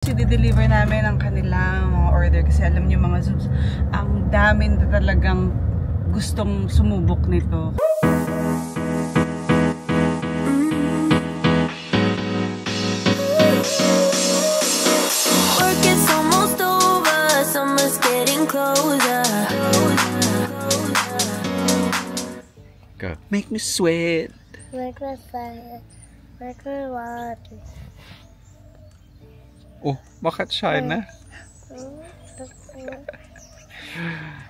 I-deliver namin ang kanilang mga order kasi alam niyo mga Zoobs, ang dami na talagang gustong sumubok nito. Work is almost over, summer's getting closer. Go. Make me sweat. Make me sweat. Make me want. Oh, bakit shy na?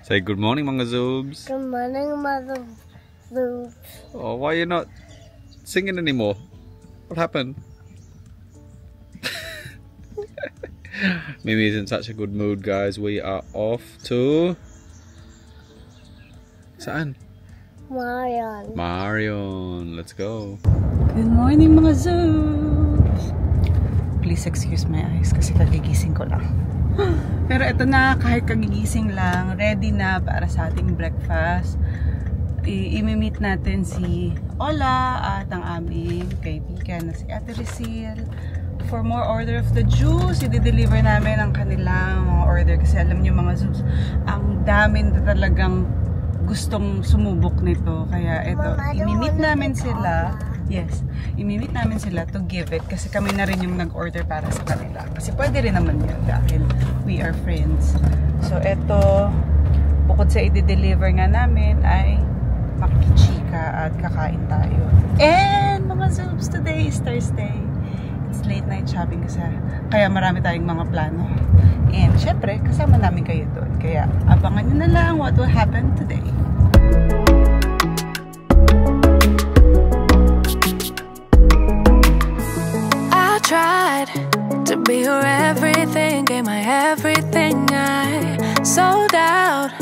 Say good morning, mga Zoobs. Good morning, Mother Zoobs. Oh, why are you not singing anymore? What happened? Mimi's in such a good mood, guys. We are off to... Saan? Marion. Marion. Let's go. Good morning mga Zoobs! Please excuse my eyes kasi kagigising ko lang. Pero ito na, kahit kagigising lang, ready na para sa ating breakfast. I-meet natin si Ola at ang aming kaibigan na si Ate Risil. For more order of the juice, i-deliver namin ang kanilang mga order kasi alam niyo mga Zoobs, ang dami na talagang gustong sumubok nito. Kaya ito, i-meet namin sila. Yes, i-meet namin sila to give it kasi kami na rin yung nag-order para sa kanila. Kasi pwede rin naman yun dahil we are friends. So ito, bukod sa i-deliver nga namin ay makikichika at kakain tayo. And mga Zoobs, today is Thursday. It's late night shopping kasi kaya marami tayong mga plano. And syempre, kasama namin kayo doon. Kaya abangan nyo na lang what will happen today. I tried to be your everything, gave my everything, I sold out.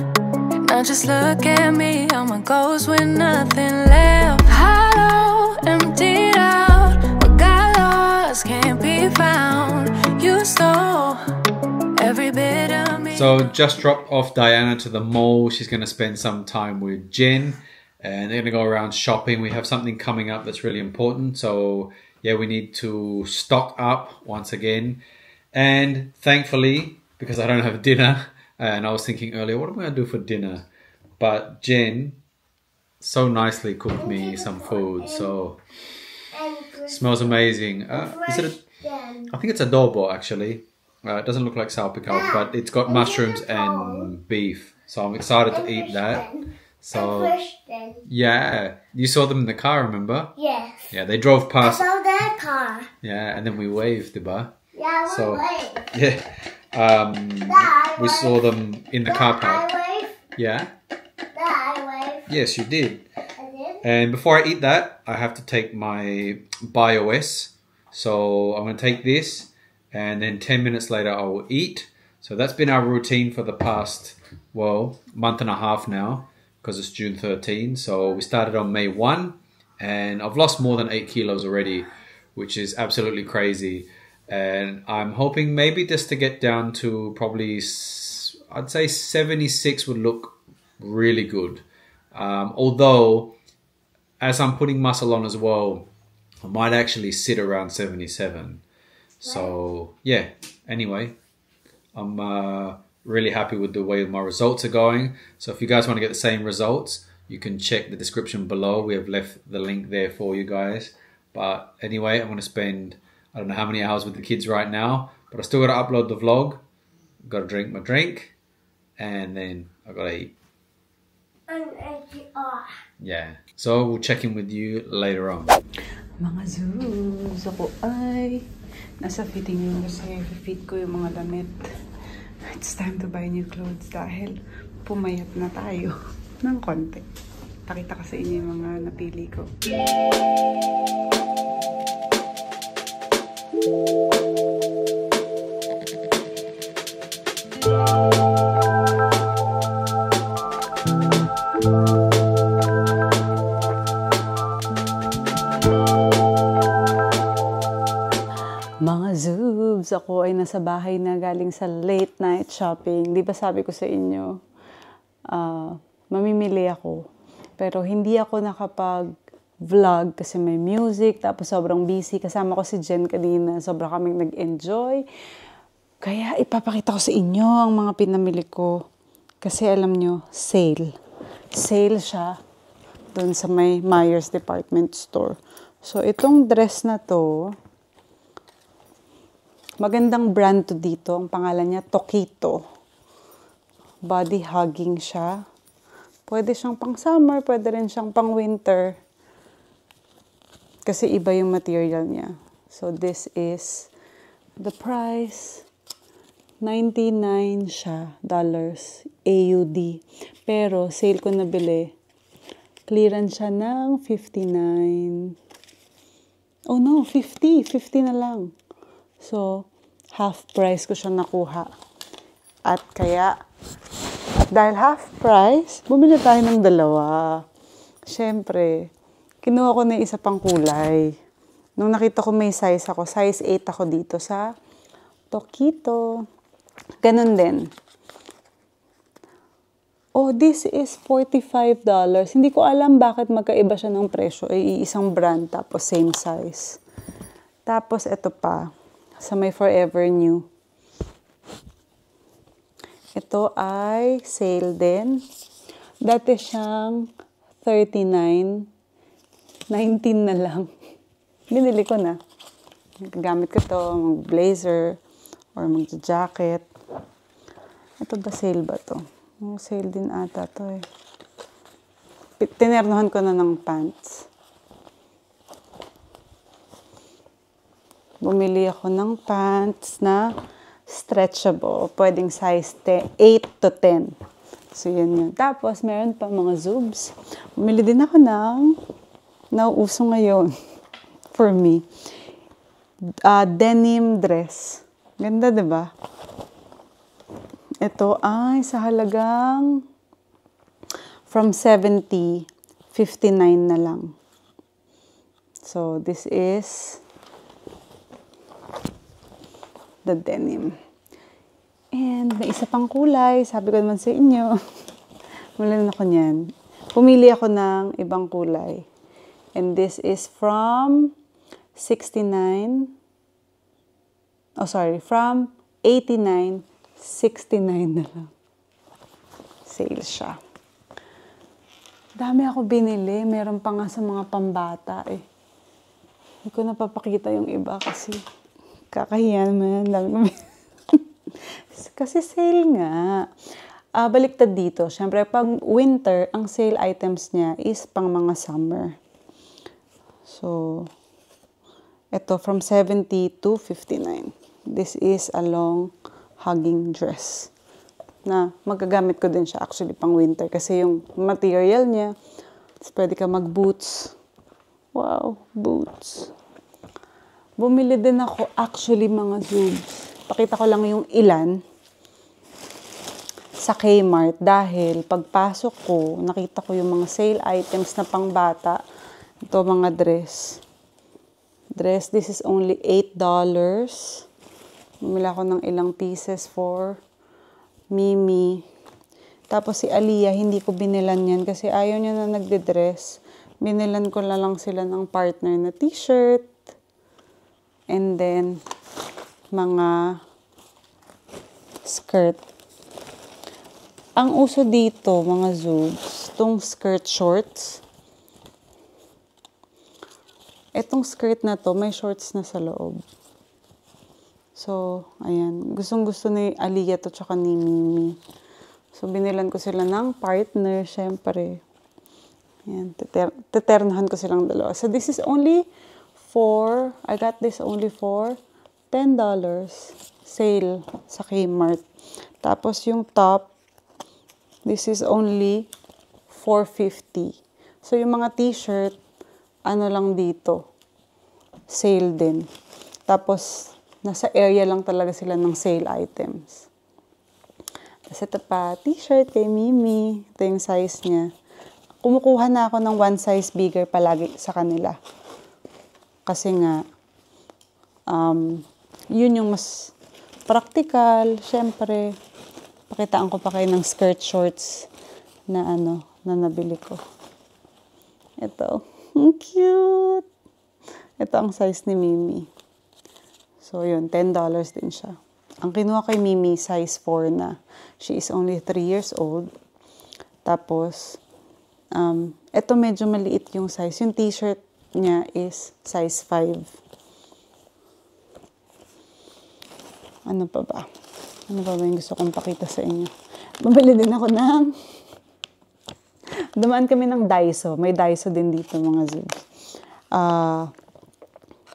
Now just look at me, I'm a ghost with nothing left. Hollow, emptied out, what got lost can't be found. You stole every bit of me. So just dropped off Diana to the mall. She's going to spend some time with Jen and they're going to go around shopping. We have something coming up that's really important. So yeah, we need to stock up once again. And thankfully, because I don't have dinner, and I was thinking earlier, what am I going to do for dinner? But Jen so nicely cooked me some food. So smells amazing. Is it I think it's adobo actually. It doesn't look like salpicao, but it's got mushrooms and beef. So I'm excited to eat that. So yeah, you saw them in the car, remember? Yes. Yeah, they drove past. I saw that car. Yeah, and then we waved, diba? Yeah, we So waved. yeah, we saw them in the car park. I waved. Yeah. I waved. Yes, you did. I did. And before I eat that, I have to take my BioS. So I'm going to take this, and then 10 minutes later I will eat. So that's been our routine for the past, well, month and a half now, because it's June 13. So we started on May 1, and I've lost more than 8 kilos already, which is absolutely crazy. And I'm hoping maybe just to get down to probably, I'd say 76 would look really good. Although, as I'm putting muscle on as well, I might actually sit around 77. So yeah, anyway, I'm really happy with the way my results are going. So if you guys want to get the same results, you can check the description below. We have left the link there for you guys. But anyway, I'm going to spend, I don't know how many hours with the kids right now, but I still got to upload the vlog. Got to drink my drink, and then I got to eat. Yeah, so we'll check in with you later on. Mga Zoobs, ako ay nasa fitting room kasi fit ko yung mga damit. It's time to buy new clothes dahil pumayat na tayo ng konti. Pakita ko sa inyo yung mga napili ko. Mga Zoobs, ako ay nasa bahay na galing sa late night shopping. Di ba sabi ko sa inyo, mamimili ako. Pero hindi ako nakapag-vlog kasi may music, tapos sobrang busy. Kasama ko si Jen kanina, sobrang kaming nag-enjoy. Kaya ipapakita ko sa inyo ang mga pinamili ko. Kasi alam nyo, sale. Sale siya doon sa may Myers Department Store. So, itong dress na to, magandang brand to dito. Ang pangalan niya, Tokito. Body hugging siya. Pwede siyang pang summer, pwede rin siyang pang winter. Kasi iba yung material niya. So, this is the price. 99 siya, dollars, AUD. Pero, sale ko nabili. Clearance siya ng 59. Oh no, 50. 50 na lang. So, half price ko siya nakuha. At dahil half price, bumili tayo ng dalawa. Siyempre, kinuha ko na isa pang kulay. Nung nakita ko may size ako, size 8 ako dito sa Tokito. Ganun din. Oh, this is $45. Hindi ko alam bakit magkaiba siya ng presyo. Ay, isang brand, tapos same size. Tapos, ito pa. Sa may Forever New. Ito ay sale din. Dati siyang $39. $19 na lang. Binili ko na. Gamit ko to, mag-blazer, or mag-jacket. Ito ba sale ba to? Oh, sale din ata to eh. Tinernohan ko na ng pants. Bumili ako ng pants na stretchable. Pwedeng size 8 to 10. So, yun. Tapos, meron pa mga Zoobs. Bumili din ako ng nauuso ngayon for me. Denim dress. Ganda, diba? Ito ay sa halagang from 70, 59 na lang. So, this is the denim. And may isa pang kulay. Sabi ko naman sa inyo. Wala na ako niyan. Pumili ako ng ibang kulay. And this is from 69. Oh, sorry. From 89, 69 na lang. Sale siya. Dami ako binili. Meron pa nga sa mga pambata eh. Hindi ko napapakita yung iba kasi kakahiya naman lang. Kasi sale nga. Baliktad dito. Siyempre, pag winter, ang sale items niya is pang mga summer. So, ito from 70 to 59. This is a long hugging dress na magagamit ko din siya actually pang winter kasi yung material niya, pwede ka mag-boots. Wow, boots. Bumili din ako actually mga Zoobs. Pakita ko lang yung ilan sa Kmart dahil pagpasok ko, nakita ko yung mga sale items na pang bata. Ito mga dress. Dress, this is only $8. Bumili ako ng ilang pieces for Mimi. Tapos si Aliyah, hindi ko binilan yan kasi ayaw niya na nagde-dress. Binilan ko na lang sila ng partner na t-shirt. And then, mga skirt. Ang uso dito, mga Zoobs, itong skirt shorts. Itong skirt na to, may shorts na sa loob. So, ayan. Gustong-gusto ni Aliyah to tsaka ni Mimi. So, binilan ko sila ng partner, syempre. Ayan. Teternahan ko silang dalawa. So, this is only I got this only for $10. Sale sa Kmart. Tapos, yung top, this is only $4.50. So, yung mga t-shirt, ano lang dito, sale din. Tapos, nasa area lang talaga sila ng sale items. Tapos ito pa, t-shirt kay Mimi. Ito yung size niya. Kumukuha na ako ng one size bigger palagi sa kanila. Kasi nga, yun yung mas practical. Siyempre, pakitaan ko pa kayo ng skirt shorts na na nabili ko. Ito. Cute! Ito ang size ni Mimi. So, yun. $10 din siya. Ang kinuha kay Mimi, size 4 na. She is only 3 years old. Tapos, ito medyo maliit yung size. Yung t-shirt niya is size 5. Ano pa ba? Ano pa ba yung gusto kong pakita sa inyo? Bumili din ako ng... Dumaan kami ng Daiso. May Daiso din dito, mga Zoobs.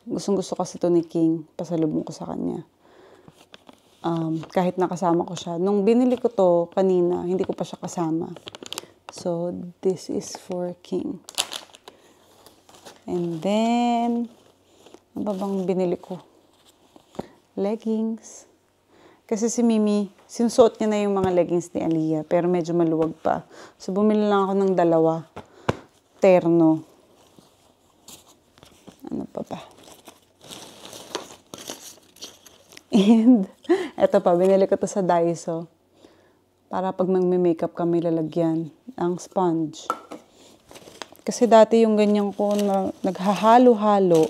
Gustong-gusto kasi ito ni King. Pasalubong ko sa kanya. Kahit nakasama ko siya. Nung binili ko to kanina, hindi ko pa siya kasama. So, this is for King. And then, ano ba bang binili ko? Leggings. Kasi si Mimi, sinusuot niya na yung mga leggings ni Aliyah, pero medyo maluwag pa. So, bumili lang ako ng 2 terno. Ano pa ba? And, eto pa, binili ko to sa Daiso. Para pag magme-makeup kami lalagyan ang sponge. Kasi dati yung ganyan ko na naghahalo-halo.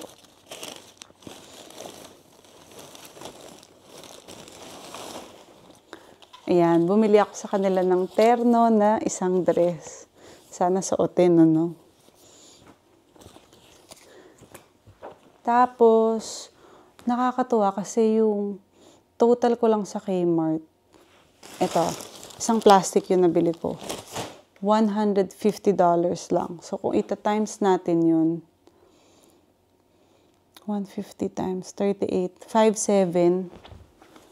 Ayan, bumili ako sa kanila ng terno na isang dress. Sana suotin, ano? Tapos, nakakatuwa kasi yung total ko lang sa Kmart. Ito, isang plastic yung nabili ko. $150 lang. So, kung ita-times natin yun, 150 times 38, 5.7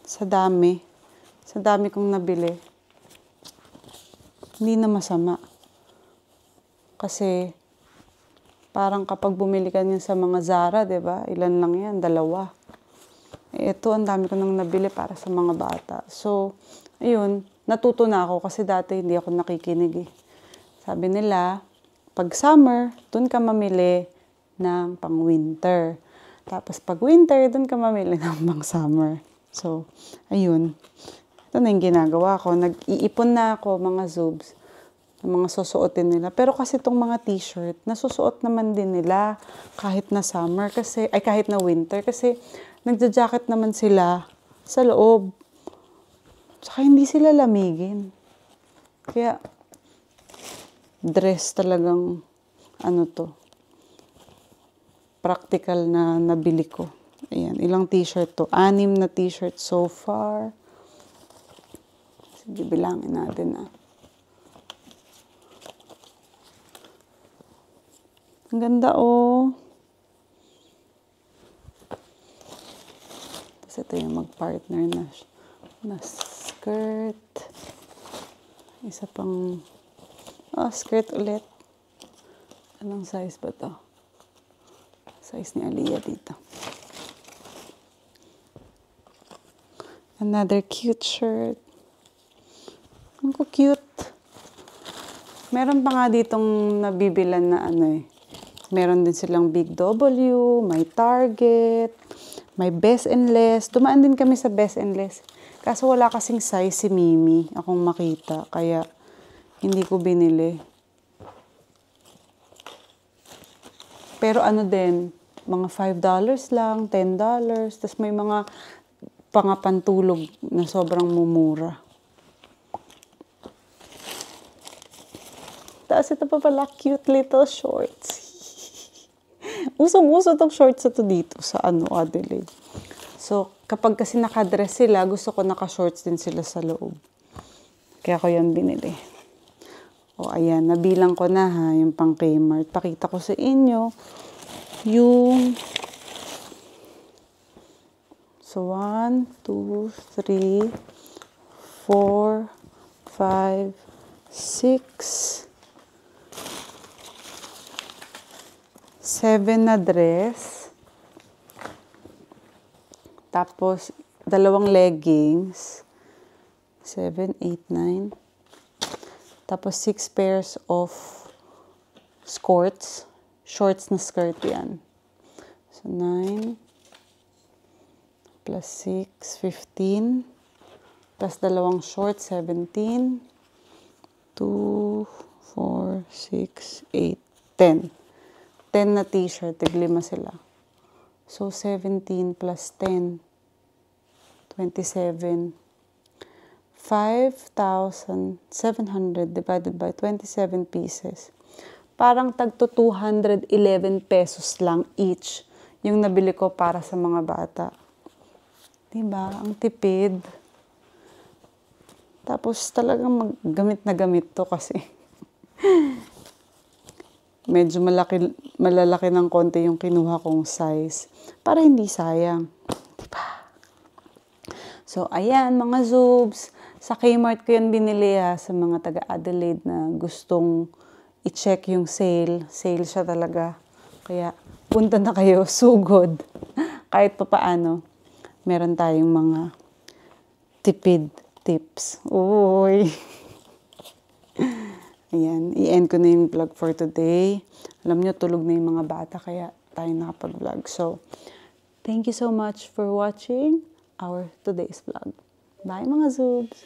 sa dami. Sa dami kong nabili. Hindi na masama. Kasi, parang kapag bumili ka niyan sa mga Zara, diba? Ilan lang yan? 2. Ito, ang dami ko nang nabili para sa mga bata. So, ayun, natuto na ako kasi dati hindi ako nakikinig eh. Sabi nila, pag summer, dun ka mamili ng pang-winter. Tapos pag winter, dun ka mamili ng pang-summer. So, ayun. Ito na yung ginagawa ko. Nag-iipon na ako, mga Zoobs, ng mga susuotin nila. Pero kasi itong mga t-shirt, nasusuot naman din nila kahit na summer, kasi, ay kahit na winter, kasi nagja-jacket naman sila sa loob. Saka hindi sila lamigin. Kaya, dress talagang, ano to, practical na nabili ko. Ayan, ilang t-shirt to? 6 na t-shirt so far. Sige, bilangin natin na. Ang ganda, oh. Tapos ito yung mag-partner na skirt. Isa pang, skirt ulit. Anong size ba to? Size ni Aliyah dito. Another cute shirt. Ang cute. Meron pa nga ditong nabibilan na ano eh. Meron din silang Big W, may Target, may Best and Less. Dumaan din kami sa Best and Less. Kaso wala kasing size si Mimi akong makita. Kaya hindi ko binili. Pero ano din, mga $5 lang, $10. Tapos may mga pangapantulog na sobrang mumura. Tapos ito pa pala, cute little shorts. Usong-uso tong shorts ito dito sa Adelaide. So, kapag kasi nakadress sila, gusto ko naka-shorts din sila sa loob. Kaya ko yan binili. O, ayan, nabilang ko na ha, yung pang Kmart. Pakita ko sa inyo yung... So, 1, 2, 3, 4, 5, 6... 7 na dress. Tapos, 2 leggings. 7, 8, 9. Tapos, 6 pairs of skirts. Shorts na skirt yan. So, 9 plus 6, 15. Plus 2 shorts, 17. 2, 4, 6, 8, 10. 10 na t-shirt, 5 sila. So, 17 plus 10. 27. 5,700 divided by 27 pieces. Parang tagto 211 pesos lang each yung nabili ko para sa mga bata. Diba? Ang tipid. Tapos talagang gamit na gamit to kasi. Medyo malalaki ng konti yung kinuha kong size. Para hindi sayang. Diba? So, ayan mga Zoobs. Sa Kmart ko yan binili sa mga taga-Adelaide na gustong i-check yung sale. Sale siya talaga. Kaya punta na kayo, sugod. Kahit pa paano, meron tayong mga tipid tips. Uy! Ayan, i-end ko na yung vlog for today. Alam nyo, tulog na yung mga bata kaya tayo nakapag-vlog. So, thank you so much for watching our today's vlog. Bye mga Zoobs!